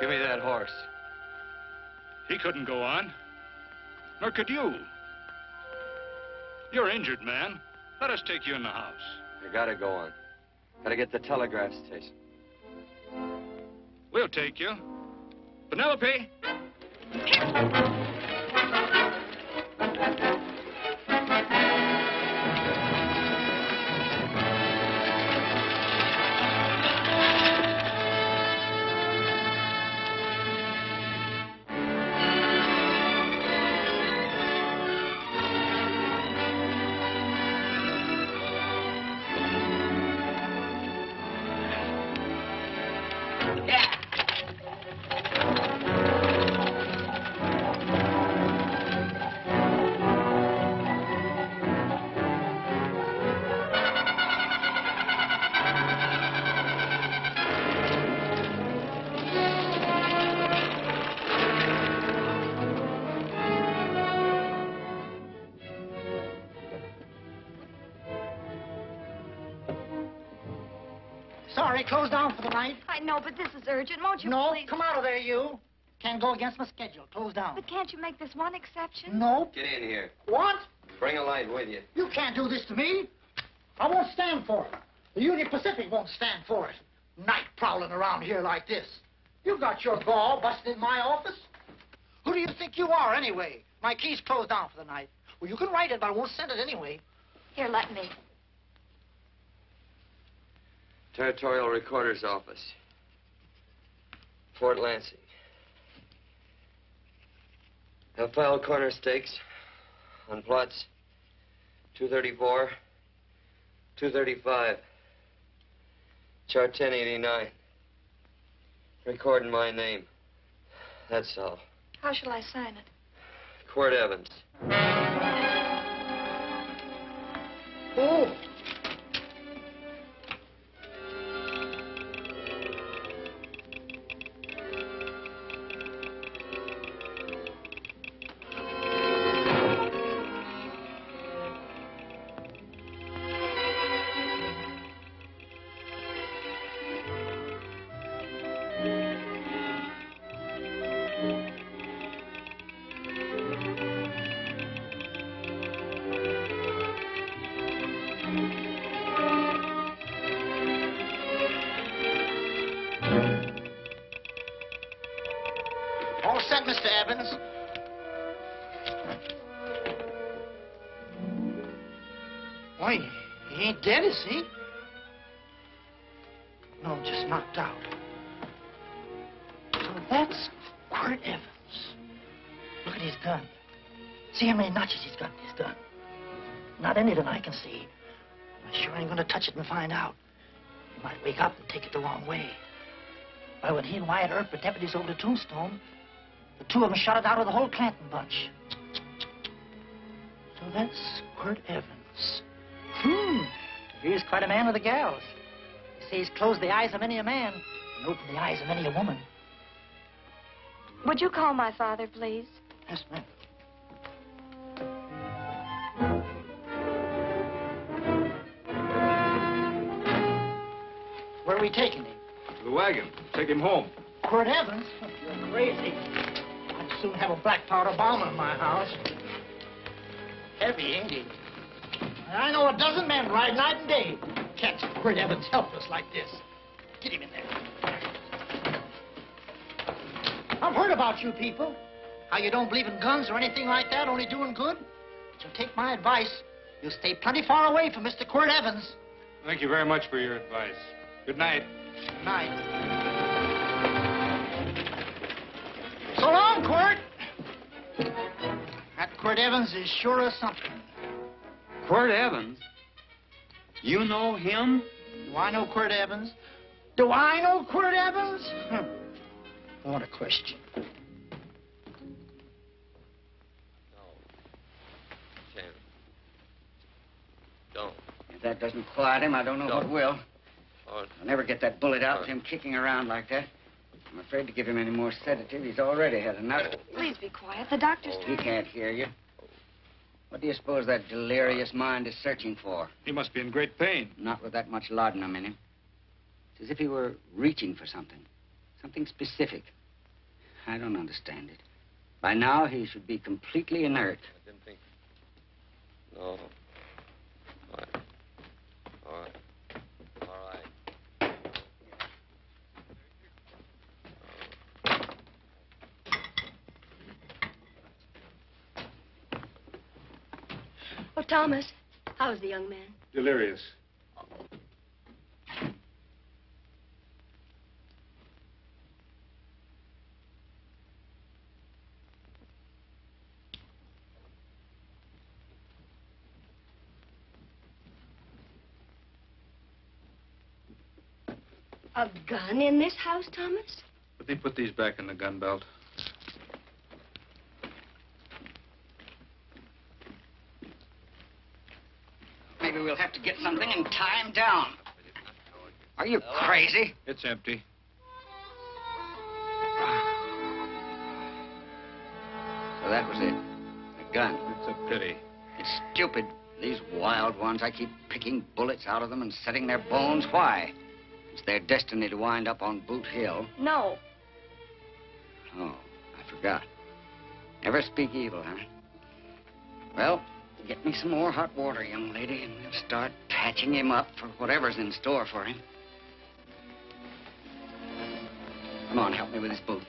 Give me that horse. He couldn't go on. Nor could you. You're injured, man. Let us take you in the house. I gotta go on. Gotta get the telegraph station. We'll take you. Penelope! Sorry, closed down for the night. I know, but this is urgent. Won't you No, please? come out of there, you. Can't go against my schedule. Closed down. But can't you make this one exception? No. Get in here. What? Bring a light with you. You can't do this to me. I won't stand for it. The Union Pacific won't stand for it. Night prowling around here like this. You've got your gall busting in my office. Who do you think you are, anyway? My key's closed down for the night. Well, you can write it, but I won't send it anyway. Here, let me. Territorial Recorder's Office. Fort Lansing. Have filed corner stakes on plots 234, 235, chart 1089. Recording my name. That's all. How shall I sign it? Quirt Evens. Oh. All set, Mr. Evans. Why, he ain't dead, is he? No, just knocked out. So that's Quirt Evans. Look at his gun. See how many notches he's got in his gun. Not any that I can see. I sure ain't gonna touch it and find out. He might wake up and take it the wrong way. Why, when he and Wyatt Earp were deputies over the Tombstone, the two of them shot it out of the whole Clanton bunch. So that's Quirt Evans. He is quite a man with the gals. They say he's closed the eyes of many a man and opened the eyes of many a woman. Would you call my father, please? Yes, ma'am. Where are we taking him? The wagon. Take him home. Quirt Evans? You're crazy. I'd soon have a black powder bomb in my house. Heavy, ain't he? I know a dozen men ride night and day. Can't see Quirt Evans helpless like this. Get him in there. I've heard about you people. How you don't believe in guns or anything like that, only doing good. But you'll take my advice. You'll stay plenty far away from Mr. Quirt Evans. Thank you very much for your advice. Good night. Good night. So long, Quirt. That Quirt Evans is sure of something. Quirt Evans? You know him? Do I know Quirt Evans? Do I know Quirt Evans? What a question. No. Can't. Don't. If that doesn't quiet him, I don't know what will. Oh, I'll never get that bullet out with him kicking around like that. I'm afraid to give him any more sedative. He's already had enough. Please be quiet. The doctor's He can't hear you. What do you suppose that delirious mind is searching for? He must be in great pain. Not with that much laudanum in him. It's as if he were reaching for something. Something specific. I don't understand it. By now, he should be completely inert. I didn't think. No. All right. All right. All right. Oh, Thomas, how's the young man? Delirious. A gun in this house, Thomas? But they put these back in the gun belt. Maybe we'll have to get something and tie him down. Are you crazy? It's empty. So that was it. A gun. It's a pity. It's stupid. These wild ones, I keep picking bullets out of them and setting their bones. Why? It's their destiny to wind up on Boot Hill. No. Oh, I forgot. Never speak evil, huh? Well, get me some more hot water, young lady, and we'll start patching him up for whatever's in store for him. Come on, help me with his boot.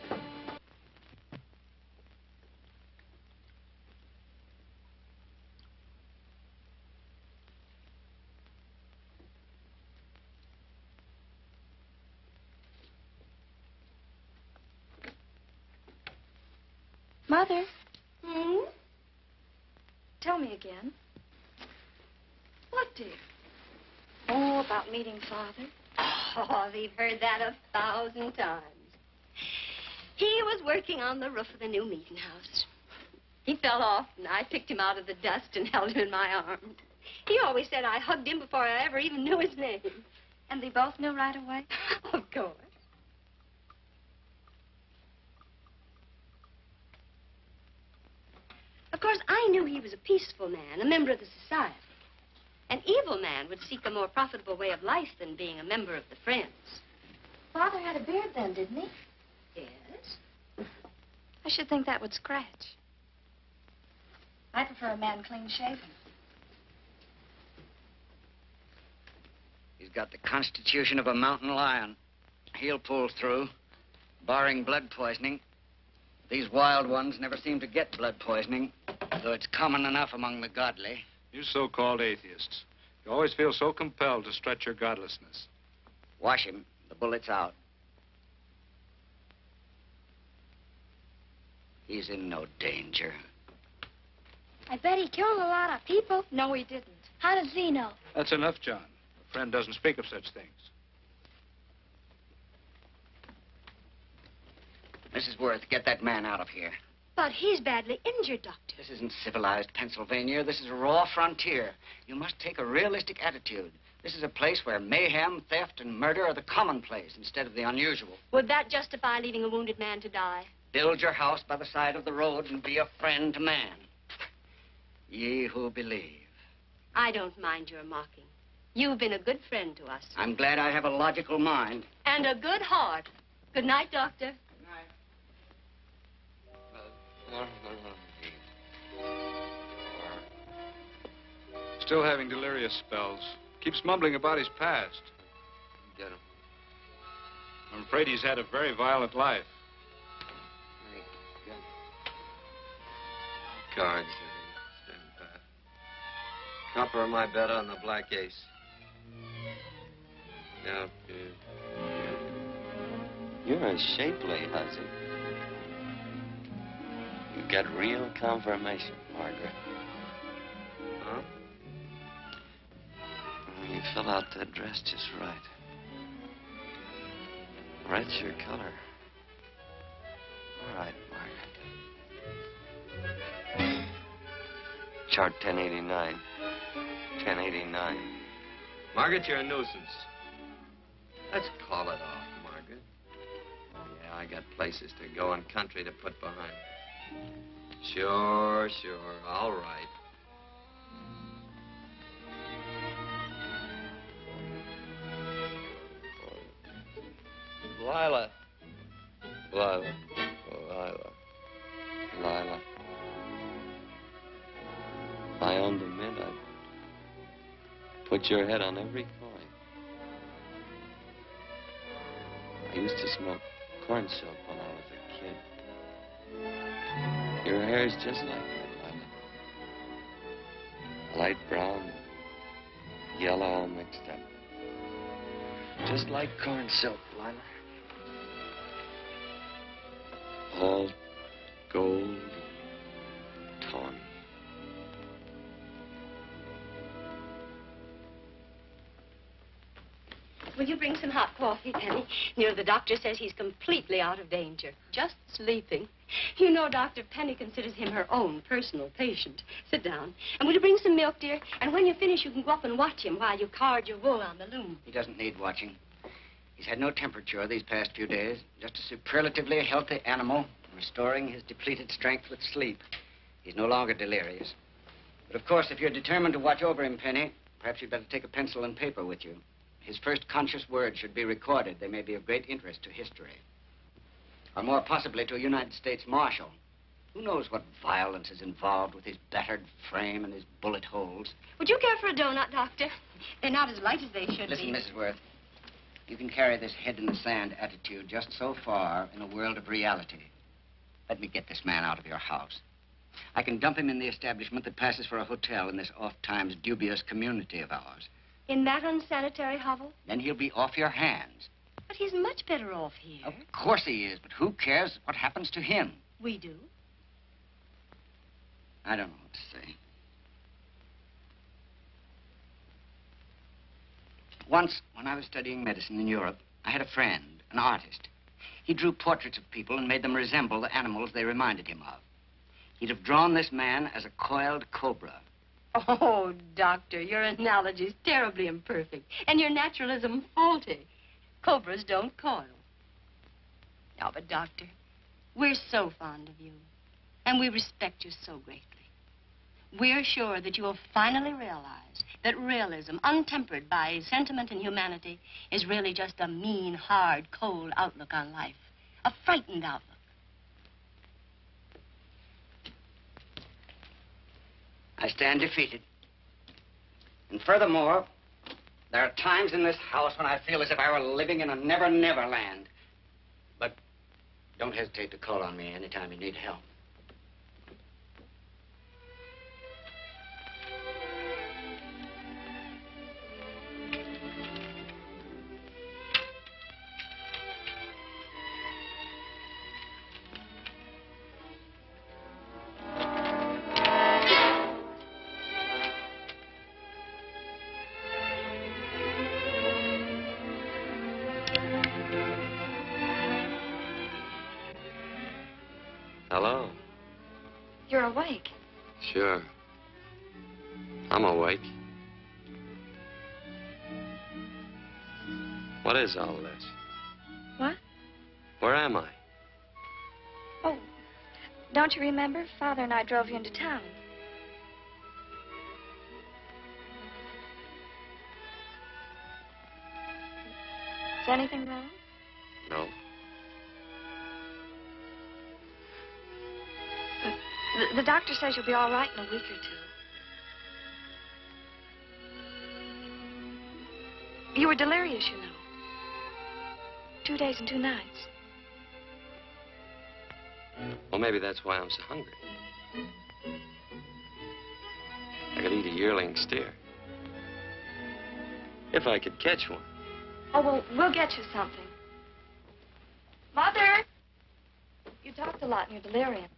Mother, Hmm? tell me again. What, dear? Oh, about meeting Father. Oh, we've heard that 1,000 times. He was working on the roof of the new meeting house. He fell off, and I picked him out of the dust and held him in my arms. He always said I hugged him before I ever even knew his name. And they both knew right away? Of course. Of course, I knew he was a peaceful man, a member of the society. An evil man would seek a more profitable way of life than being a member of the Friends. Father had a beard then, didn't he? Yes? I should think that would scratch. I prefer a man clean-shaven. He's got the constitution of a mountain lion. He'll pull through, barring blood poisoning. These wild ones never seem to get blood poisoning, though it's common enough among the godly. You so-called atheists. You always feel so compelled to stretch your godlessness. Wash him. The bullet's out. He's in no danger. I bet he killed a lot of people. No, he didn't. How does he know? That's enough, John. A friend doesn't speak of such things. Mrs. Worth, get that man out of here. But he's badly injured, Doctor. This isn't civilized Pennsylvania. This is a raw frontier. You must take a realistic attitude. This is a place where mayhem, theft, and murder are the commonplace instead of the unusual. Would that justify leaving a wounded man to die? Build your house by the side of the road and be a friend to man. Ye who believe. I don't mind your mocking. You've been a good friend to us. I'm glad I have a logical mind. And a good heart. Good night, Doctor. Still having delirious spells. Keeps mumbling about his past. Get him. I'm afraid he's had a very violent life. Cards. Stand pat. Copper of my bet on the black ace. Now, you're a shapely hussy. You get real confirmation, Margaret. Huh? You fill out that dress just right. Red's your color. All right, Margaret. Chart 1089. 1089. Margaret, you're a nuisance. Let's call it off, Margaret. Yeah, I got places to go and country to put behind. Sure. All right. Lila. Oh, Put your head on every coin. I used to smoke corn silk when I was a kid. Your hair's just like that, Lila. Light brown, yellow all mixed up. Just like corn silk, Lila. All gold, tawny. Will you bring some hot coffee, Penny? You know, the doctor says he's completely out of danger. Just sleeping. You know, Doctor, Penny considers him her own personal patient. Sit down. And will you bring some milk, dear? And when you finish, you can go up and watch him while you card your wool on the loom. He doesn't need watching. He's had no temperature these past few days. Just a superlatively healthy animal, restoring his depleted strength with sleep. He's no longer delirious. But, of course, if you're determined to watch over him, Penny, perhaps you'd better take a pencil and paper with you. His first conscious words should be recorded. They may be of great interest to history. Or more possibly to a United States Marshal. Who knows what violence is involved with his battered frame and his bullet holes. Would you care for a donut, Doctor? They're not as light as they should Listen, be. Mrs. Worth. You can carry this head-in-the-sand attitude just so far in a world of reality. Let me get this man out of your house. I can dump him in the establishment that passes for a hotel in this oft-times dubious community of ours. In that unsanitary hovel? Then he'll be off your hands. But he's much better off here. Of course he is, but who cares what happens to him? We do. I don't know what to say. Once, when I was studying medicine in Europe, I had a friend, an artist. He drew portraits of people and made them resemble the animals they reminded him of. He'd have drawn this man as a coiled cobra. Oh, Doctor, your analogy's terribly imperfect, and your naturalism faulty. Cobras don't coil. No, but, Doctor, we're so fond of you, and we respect you so greatly. We're sure that you will finally realize that realism, untempered by sentiment and humanity, is really just a mean, hard, cold outlook on life. A frightened outlook. I stand defeated. And furthermore, there are times in this house when I feel as if I were living in a never-never land. But don't hesitate to call on me anytime you need help. Hello? You're awake. Sure. I'm awake. What is all this? What? Where am I? Oh, don't you remember? Father and I drove you into town. Is anything wrong? No. The doctor says you'll be all right in a week or two. You were delirious, you know. 2 days and 2 nights. Well, maybe that's why I'm so hungry. I could eat a yearling steer. If I could catch one. Oh, well, we'll get you something. Mother! You talked a lot in your delirium.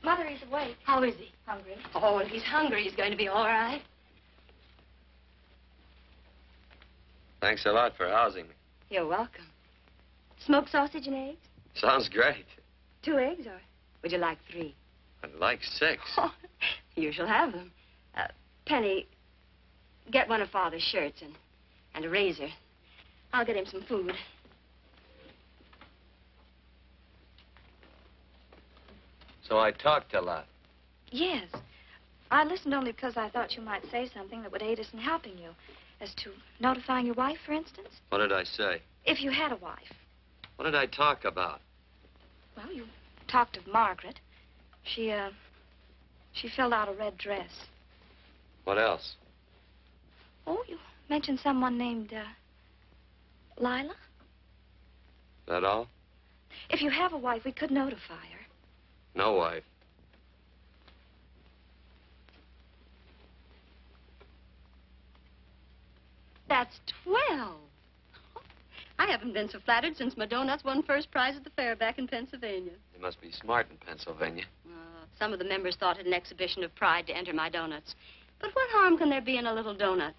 Mother, he's awake. How is he? Hungry. Oh, if he's hungry, he's going to be all right. Thanks a lot for housing me. You're welcome. Smoked sausage and eggs? Sounds great. 2 eggs, or would you like 3? I'd like 6. Oh, you shall have them. Penny, get one of Father's shirts and a razor. I'll get him some food. So I talked a lot. Yes. I listened only because I thought you might say something that would aid us in helping you. As to notifying your wife, for instance. What did I say? If you had a wife. What did I talk about? Well, you talked of Margaret. She filled out a red dress. What else? Oh, you mentioned someone named, Lila? That all? If you have a wife, we could notify her. No wife. That's 12. I haven't been so flattered since my donuts won first prize at the fair back in Pennsylvania. You must be smart in Pennsylvania. Some of the members thought it an exhibition of pride to enter my donuts. But what harm can there be in a little donut?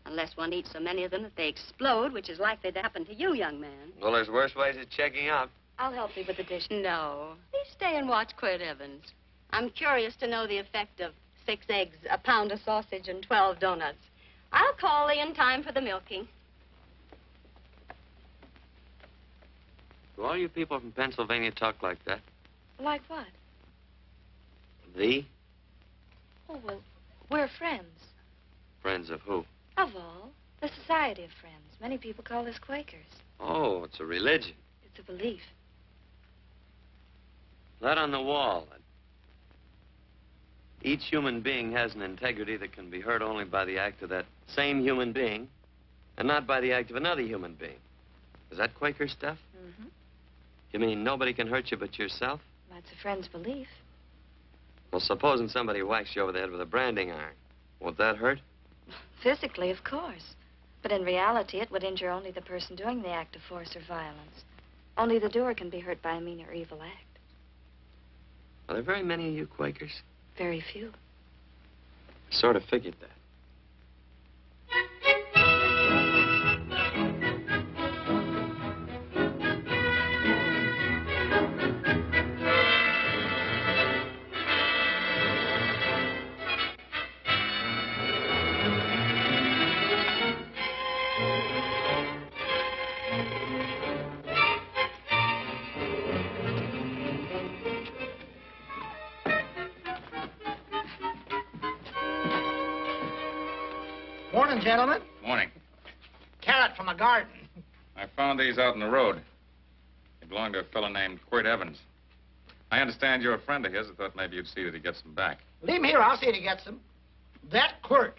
Unless one eats so many of them that they explode, which is likely to happen to you, young man. Well, there's worse ways of checking out. I'll help you with the dish. No. Please stay and watch Quirt Evens. I'm curious to know the effect of 6 eggs, a pound of sausage, and 12 donuts. I'll call you in time for the milking. Do all you people from Pennsylvania talk like that? Like what? The? Oh, well, we're friends. Friends of who? Of all. The Society of Friends. Many people call us Quakers. Oh, it's a religion. It's a belief. That on the wall. Each human being has an integrity that can be hurt only by the act of that same human being, and not by the act of another human being. Is that Quaker stuff? Mm-hmm. You mean nobody can hurt you but yourself? That's a friend's belief. Well, supposing somebody whacks you over the head with a branding iron. Won't that hurt? Physically, of course. But in reality, it would injure only the person doing the act of force or violence. Only the doer can be hurt by a mean or evil act. Are there very many of you Quakers? Very few. I sort of figured that. Morning, gentlemen. Morning. Carrot from a garden. I found these out in the road. They belong to a fellow named Quirt Evens. I understand you're a friend of his. I thought maybe you'd see that he gets them back. Leave him here. I'll see that he gets them. That Quirt.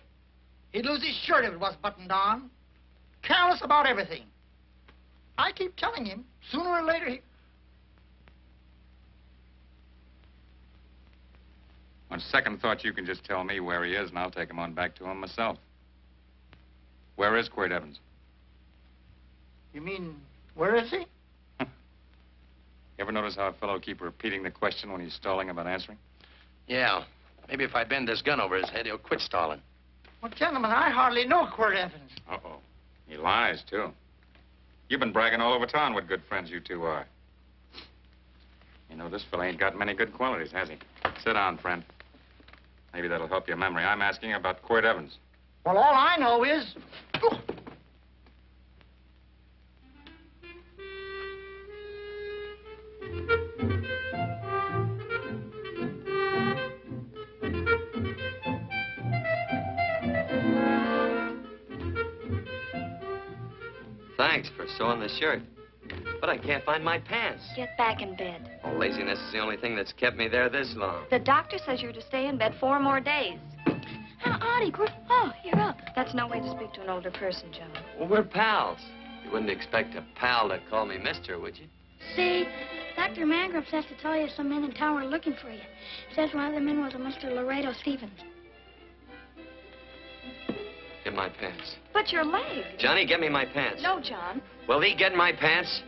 He'd lose his shirt if it was buttoned on. Careless about everything. I keep telling him, sooner or later he... On second thought, you can just tell me where he is, and I'll take him on back to him myself. Where is Quirt Evens? You mean, where is he? You ever notice how a fellow keeps repeating the question when he's stalling about answering? Yeah. Maybe if I bend this gun over his head, he'll quit stalling. Well, gentlemen, I hardly know Quirt Evens. Uh-oh. He lies, too. You've been bragging all over town what good friends you two are. You know, this fella ain't got many good qualities, has he? Sit down, friend. Maybe that'll help your memory. I'm asking about Quirt Evens. Well, all I know is... Oh. Thanks for sewing the shirt. But I can't find my pants. Get back in bed. Oh, laziness is the only thing that's kept me there this long. The doctor says you're to stay in bed 4 more days. Howdy, Quirt. Oh, you're up. That's no way to speak to an older person, John. Well, we're pals. You wouldn't expect a pal to call me mister, would you? See, Dr. Mangrups has to tell you some men in town are looking for you. Says one of the men was a Mr. Laredo Stevens. Get my pants. But your leg. Johnny, get me my pants. No, John. Will he get my pants?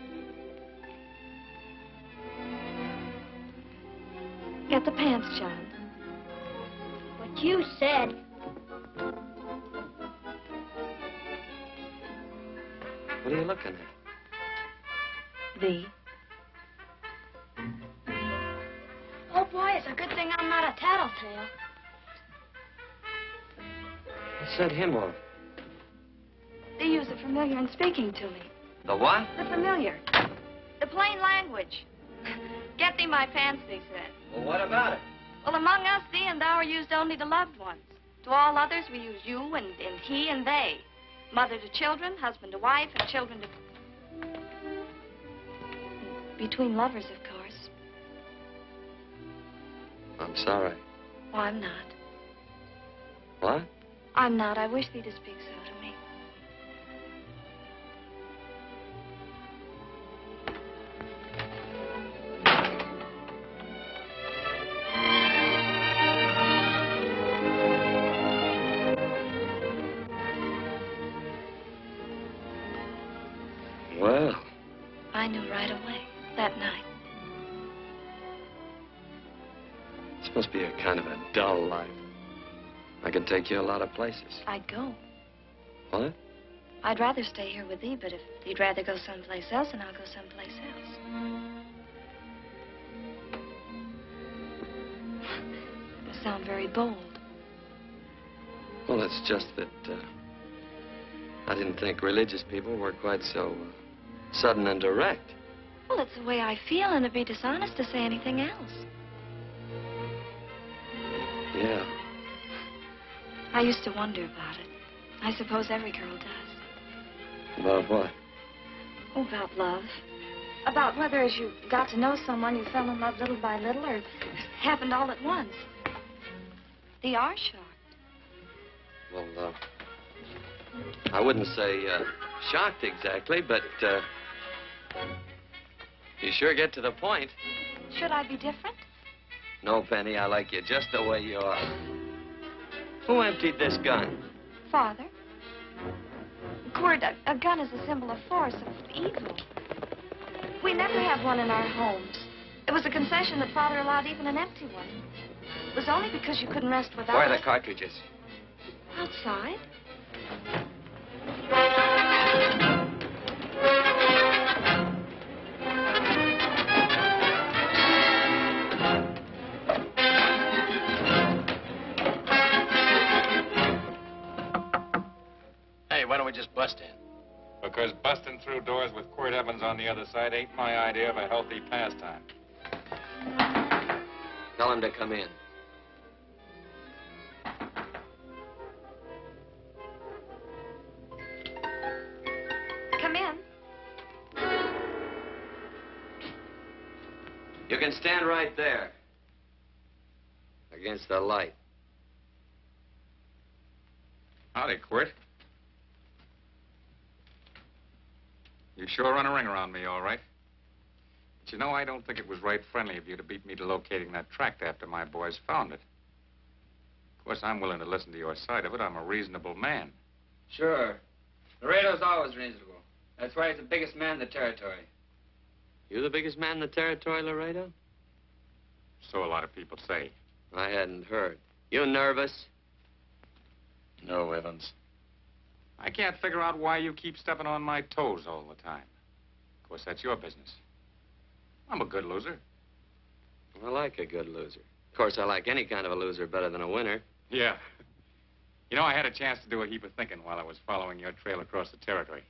Get the pants, John. What you said. What are you looking at? The. Oh, boy, it's a good thing I'm not a tattletale. What set him off? They use the familiar in speaking to me. The what? The familiar. The plain language. Get thee my pants, they said. Well, what about it? Well, among us, thee and thou are used only to loved ones. To all others, we use you and he and they. Mother to children, husband to wife, and children to... Between lovers, of course. I'm sorry. Oh, I'm not. What? I'm not. I wish thee to speak so to me. Well. I knew right away, that night. This must be a kind of a dull life. I could take you a lot of places. I'd go. What? I'd rather stay here with thee, but if you'd rather go someplace else, then I'll go someplace else. You sound very bold. Well, it's just that I didn't think religious people were quite so sudden and direct. Well, it's the way I feel, and it'd be dishonest to say anything else. Yeah. I used to wonder about it. I suppose every girl does. About what? Oh, about love. About whether as you got to know someone, you fell in love little by little, or it happened all at once. They are shocked. Well, I wouldn't say shocked exactly, but you sure get to the point. Should I be different? No, Penny, I like you just the way you are. Who emptied this gun? Father. Quirt, a gun is a symbol of force, of evil. We never had one in our homes. It was a concession that Father allowed even an empty one. It was only because you couldn't rest without Where are it. the cartridges? Outside. Hey, why don't we just bust in? Because busting through doors with Quirt Evens on the other side ain't my idea of a healthy pastime. Tell him to come in. Come in. You can stand right there. Against the light. Howdy, Quirt. You sure run a ring around me, all right. But you know, I don't think it was right friendly of you to beat me to locating that tract after my boys found it. Of course, I'm willing to listen to your side of it. I'm a reasonable man. Sure. Laredo's always reasonable. That's why he's the biggest man in the territory. You the biggest man in the territory, Laredo? So a lot of people say. I hadn't heard. You nervous? No, Evans. I can't figure out why you keep stepping on my toes all the time. Of course, that's your business. I'm a good loser. I like a good loser. Of course, I like any kind of a loser better than a winner. Yeah. You know, I had a chance to do a heap of thinking while I was following your trail across the territory.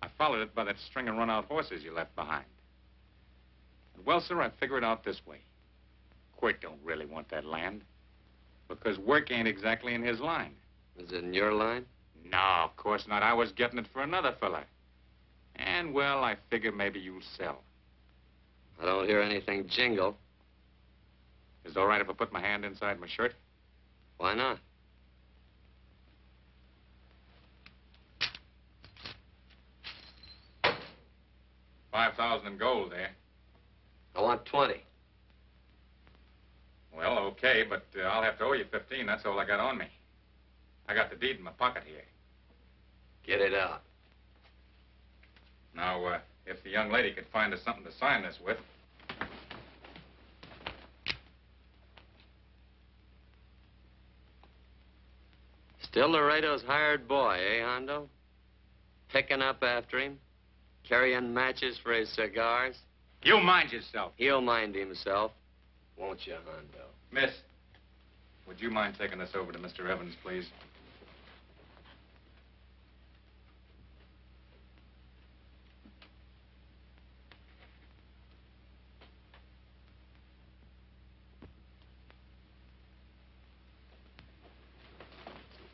I followed it by that string of run-out horses you left behind. And, well, sir, I figured it out this way. Quirt don't really want that land. Because work ain't exactly in his line. Is it in your line? No, of course not. I was getting it for another fella. And, well, I figure maybe you'll sell. I don't hear anything jingle. Is it all right if I put my hand inside my shirt? Why not? $5,000 in gold there. I want 20. Well, okay, but I'll have to owe you 15. That's all I got on me. I got the deed in my pocket here. Get it out. Now, if the young lady could find us something to sign this with. Still Laredo's hired boy, eh, Hondo? Picking up after him? Carrying matches for his cigars? You mind yourself. He'll mind himself. Won't you, Hondo? Miss, would you mind taking this over to Mr. Evans, please?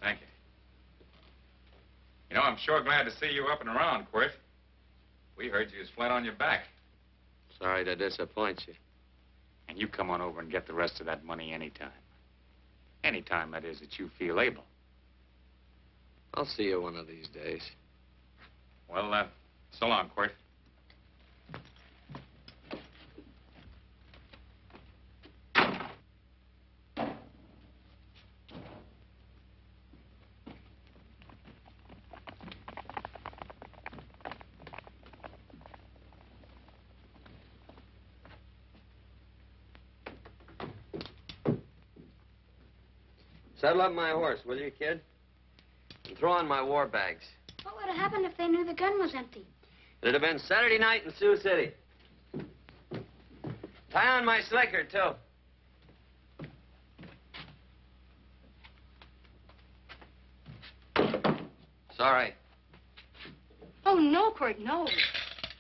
Thank you. You know, I'm sure glad to see you up and around, Quirt. We heard you was flat on your back. Sorry to disappoint you. And you come on over and get the rest of that money anytime. Anytime, that is, that you feel able. I'll see you one of these days. Well, so long, Quirt. Saddle up my horse, will you, kid? And throw on my war bags. What would have happened if they knew the gun was empty? It'd have been Saturday night in Sioux City. Tie on my slicker, too. Sorry. Oh, no, Quirt, no. What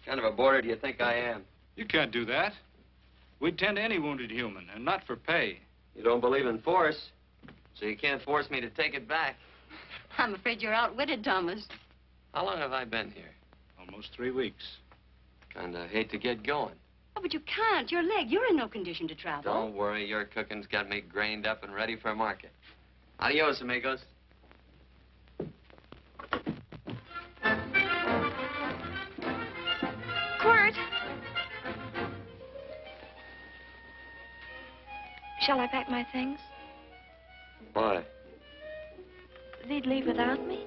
kind of a boarder do you think I am? You can't do that. We'd tend to any wounded human, and not for pay. You don't believe in force, so you can't force me to take it back. I'm afraid you're outwitted, Thomas. How long have I been here? Almost 3 weeks. Kinda hate to get going. Oh, but you can't. Your leg, you're in no condition to travel. Don't worry, your cooking's got me grained up and ready for market. Adios, amigos. Quirt! Shall I pack my things? Why? They'd leave without me?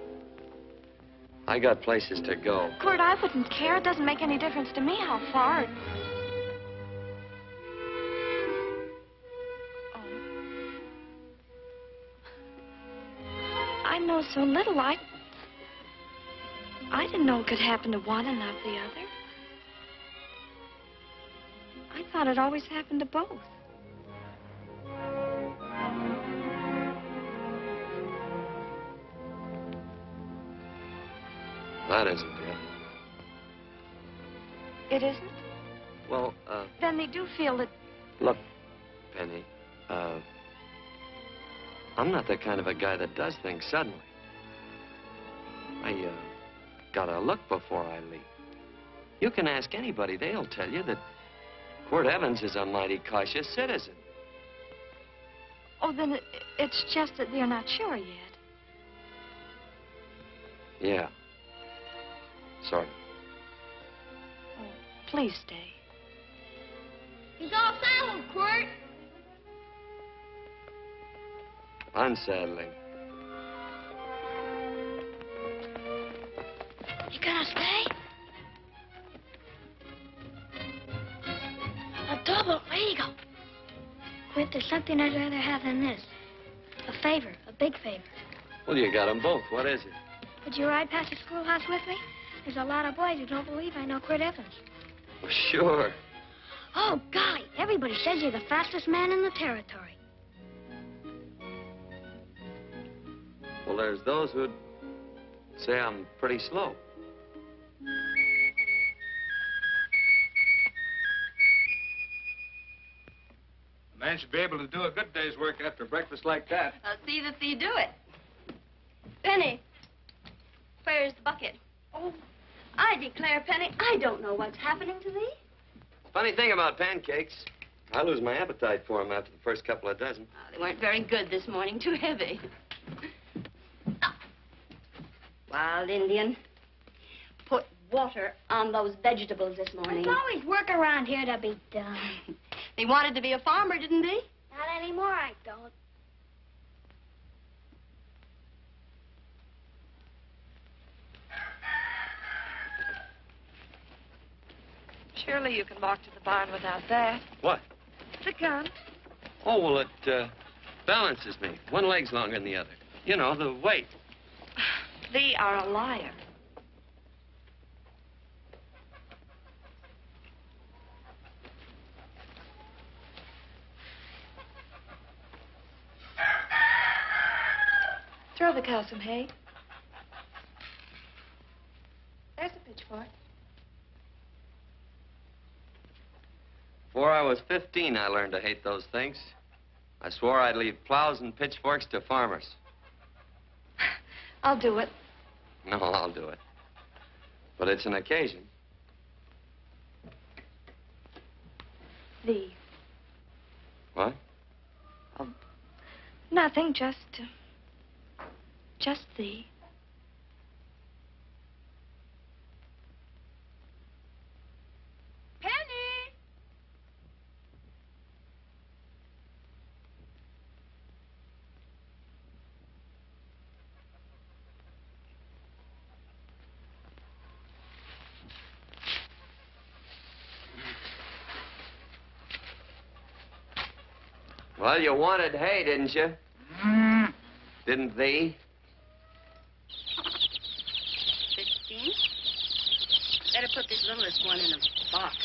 I got places to go. Quirt, I wouldn't care. It doesn't make any difference to me how far. Oh. I know so little. I didn't know it could happen to one and not the other. I thought it always happened to both. That isn't it. It isn't? Well, Then they do feel that... look, Penny, I'm not the kind of a guy that does things suddenly. I, gotta look before I leave. You can ask anybody, they'll tell you that Quirt Evens is a mighty cautious citizen. Oh, then it's just that they're not sure yet. Yeah. Sort of. Oh, please stay. He's all saddled, Quirt. Unsaddling. You gonna stay? A double eagle. Quirt, there's something I'd rather have than this. A favor, a big favor. Well, you got them both. What is it? Would you ride past the schoolhouse with me? There's a lot of boys who don't believe I know Quirt Evens. Well, sure. Oh, golly, everybody says you're the fastest man in the territory. Well, there's those who'd say I'm pretty slow. A man should be able to do a good day's work after breakfast like that. I'll see that you do it. Penny, where's the bucket? Oh, I declare, Penny, I don't know what's happening to thee. Funny thing about pancakes, I lose my appetite for them after the first couple of dozen. Oh, they weren't very good this morning, too heavy. Ah. Wild Indian, put water on those vegetables this morning. There's always work around here to be done. They wanted to be a farmer, didn't they? Not anymore, I don't. Surely you can walk to the barn without that. What? The gun. Oh, well, it balances me. One leg's longer than the other. You know, the weight. Thee are a liar. Throw the cow some hay. There's a pitchfork. Before I was 15, I learned to hate those things. I swore I'd leave plows and pitchforks to farmers. I'll do it. No, I'll do it. But it's an occasion. Thee. What? Oh, Nothing, just thee. Penny! Well, you wanted hay, didn't you? Didn't thee? 15. Better put this littlest one in a box.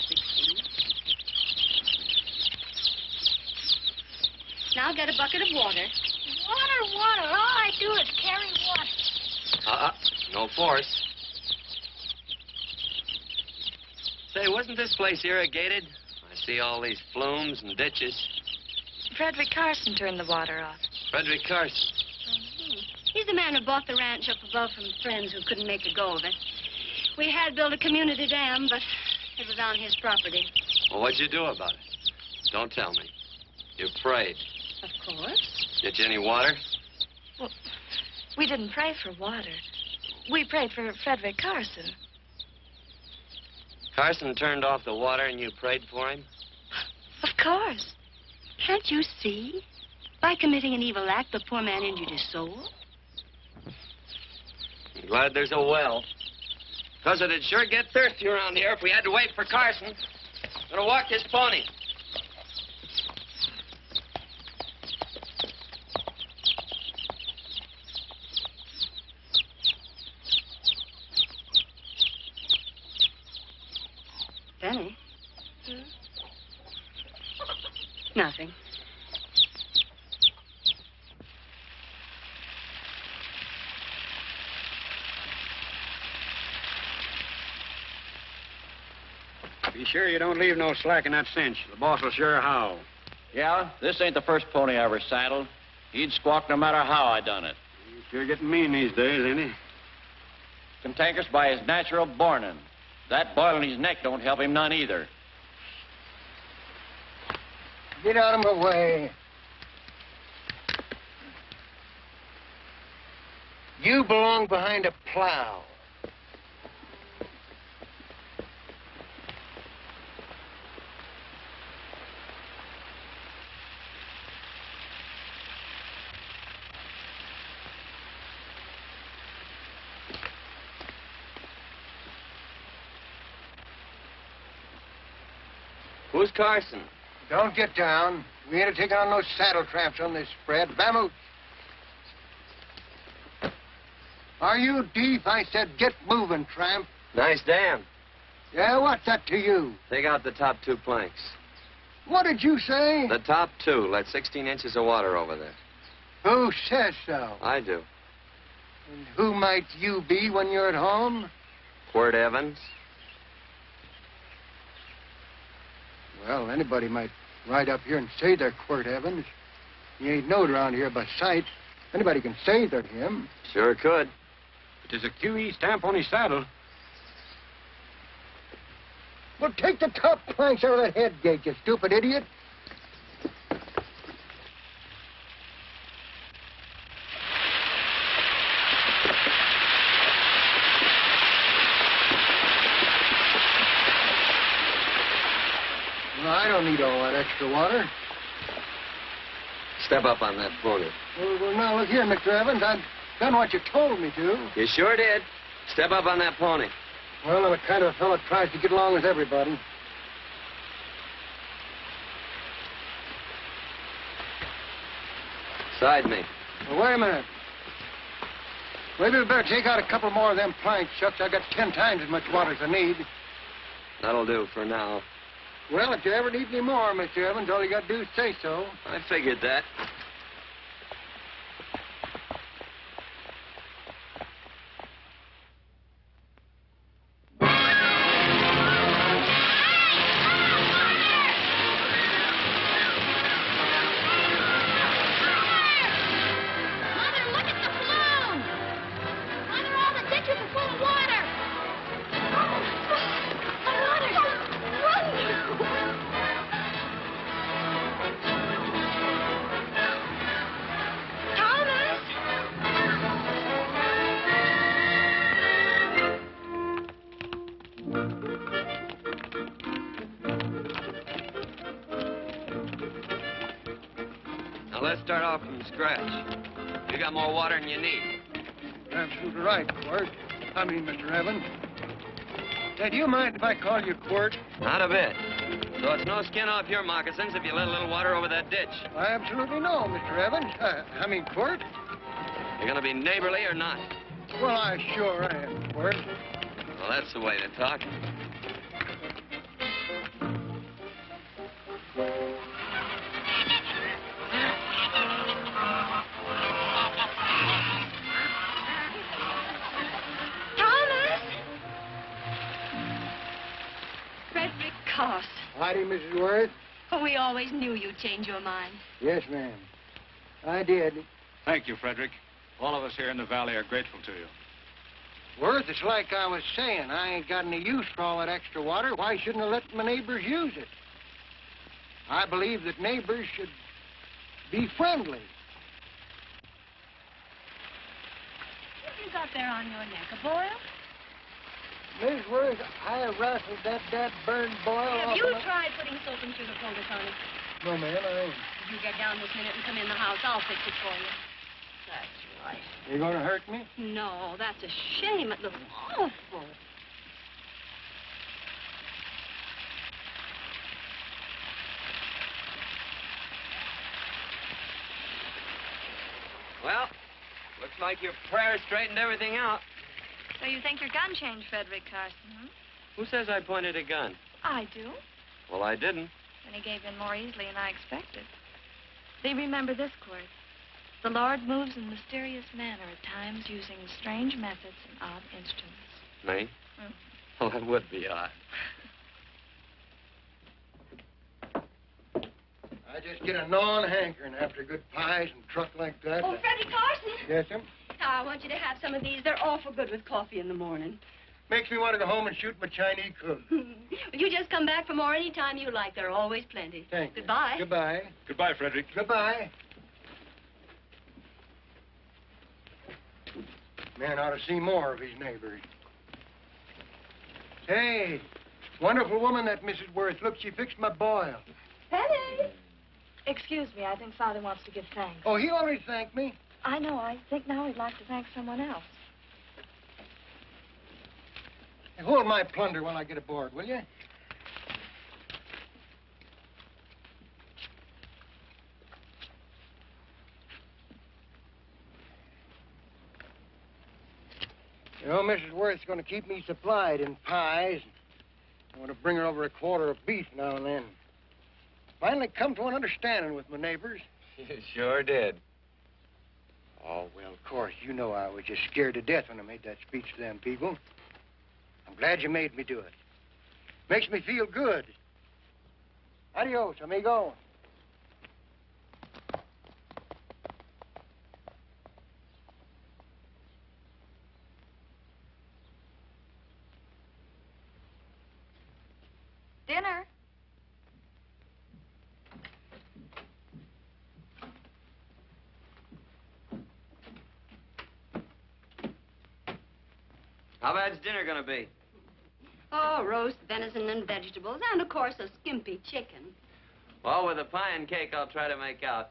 16. Now get a bucket of water. Water. All I do is carry water. No force. Say, wasn't this place irrigated? I see all these flumes and ditches. Frederick Carson turned the water off. Frederick Carson. He's the man who bought the ranch up above from friends who couldn't make a go of it. We had built a community dam, but it was on his property. Well, what'd you do about it? Don't tell me. You prayed. Of course. Get you any water? Well, we didn't pray for water. We prayed for Frederick Carson. Carson turned off the water and you prayed for him? Of course. Can't you see? By committing an evil act, the poor man injured his soul. I'm glad there's a well. Because it'd sure get thirsty around here if we had to wait for Carson. Gonna walk his pony. Benny? Nothing. Be sure you don't leave no slack in that cinch. The boss will sure howl. Yeah, this ain't the first pony I ever saddled. He'd squawk no matter how I done it. He's sure getting mean these days, ain't he? Cantankerous by his natural bornin'. That boil in his neck don't help him none either. Get out of my way. You belong behind a plow. Who's Carson? Don't get down. We ain't taking on no saddle traps on this spread. Vamoose. Are you deep? I said get moving, tramp. Nice dam. Yeah, what's that to you? Take out the top 2 planks. What did you say? The top 2. Let 16 inches of water over there. Who says so? I do. And who might you be when you're at home? Quirt Evens. Well, anybody might ride up here and say they're Quirt Evens. He ain't knowed around here by sight. Anybody can say they're him. Sure could. But there's a QE stamp on his saddle. Well, take the top planks out of that head gate, you stupid idiot. Well, I don't need all that extra water. Step up on that pony. Well, now, look here, Mr. Evans. I've done what you told me to. You sure did. Step up on that pony. Well, I'm the kind of a fellow that tries to get along with everybody. Side me. Well, wait a minute. Maybe we better take out a couple more of them planks, Shucks. I got 10 times as much water as I need. That'll do for now. Well, if you ever need any more, Mr. Evans, all you got to do is say so. I figured that. let's start off from scratch. You got more water than you need. Absolutely right, Quirt. Mr. Evans. Say, do you mind if I call you Quirt? Not a bit. So it's no skin off your moccasins if you let a little water over that ditch. Absolutely no, Mr. Evans. Quirt. You're gonna be neighborly or not? Well, I sure am, Quirt. Well, that's the way to talk. Howdy, Mrs. Worth. Oh, we always knew you'd change your mind. Yes, ma'am. I did. Thank you, Frederick. All of us here in the valley are grateful to you. Worth, it's like I was saying. I ain't got any use for all that extra water. Why shouldn't I let my neighbors use it? I believe that neighbors should be friendly. What have you got there on your neck, a boil? Miss Worth, I rustled that burned boil Have off you of my... tried putting soap and sugar poultice on it? No, ma'am, I ain't. If you get down this minute and come in the house, I'll fix it for you. That's right. You gonna hurt me? No, that's a shame. It looks awful. Well, looks like your prayer straightened everything out. So you think your gun changed, Frederick Carson, hmm? Who says I pointed a gun? I do. Well, I didn't. And he gave in more easily than I expected. See, remember this, Quirt. The Lord moves in mysterious manner at times using strange methods and odd instruments. Me? Mm. Well, that would be odd. I just get a gnawing hankering after good pies and truck like that. Oh, Freddie Carson. Yes, ma'am? I want you to have some of these. They're awful good with coffee in the morning. Makes me want to go home and shoot my Chinese cook. You just come back for more any time you like. There are always plenty. Thank you. Goodbye. Goodbye. Goodbye, Frederick. Goodbye. Man ought to see more of his neighbors. Hey, wonderful woman, that Mrs. Worth. Look, she fixed my boil. Penny! Excuse me, I think Father wants to give thanks. Oh, he already thanked me. I know. I think now he'd like to thank someone else. Hey, hold my plunder while I get aboard, will you? You know, Mrs. Worth's going to keep me supplied in pies. I want to bring her over a quarter of beef now and then. Finally come to an understanding with my neighbors. You sure did. Oh, well, of course, you know I was just scared to death when I made that speech to them people. I'm glad you made me do it. Makes me feel good. Adios, amigo. Dinner. How bad's dinner gonna be? Oh, roast venison and vegetables, and, of course, a skimpy chicken. Well, with a pie and cake, I'll try to make out.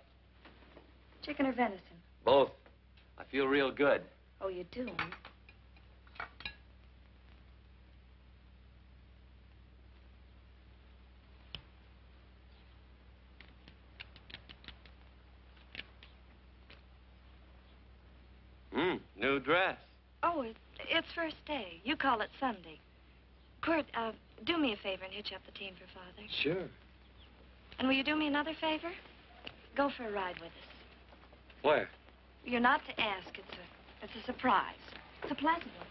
Chicken or venison? Both. I feel real good. Oh, you do? New dress. Oh, it's first day. You call it Sunday. Quirt, do me a favor and hitch up the team for Father. Sure. And will you do me another favor? Go for a ride with us. Where? You're not to ask. It's a surprise. It's a pleasant one.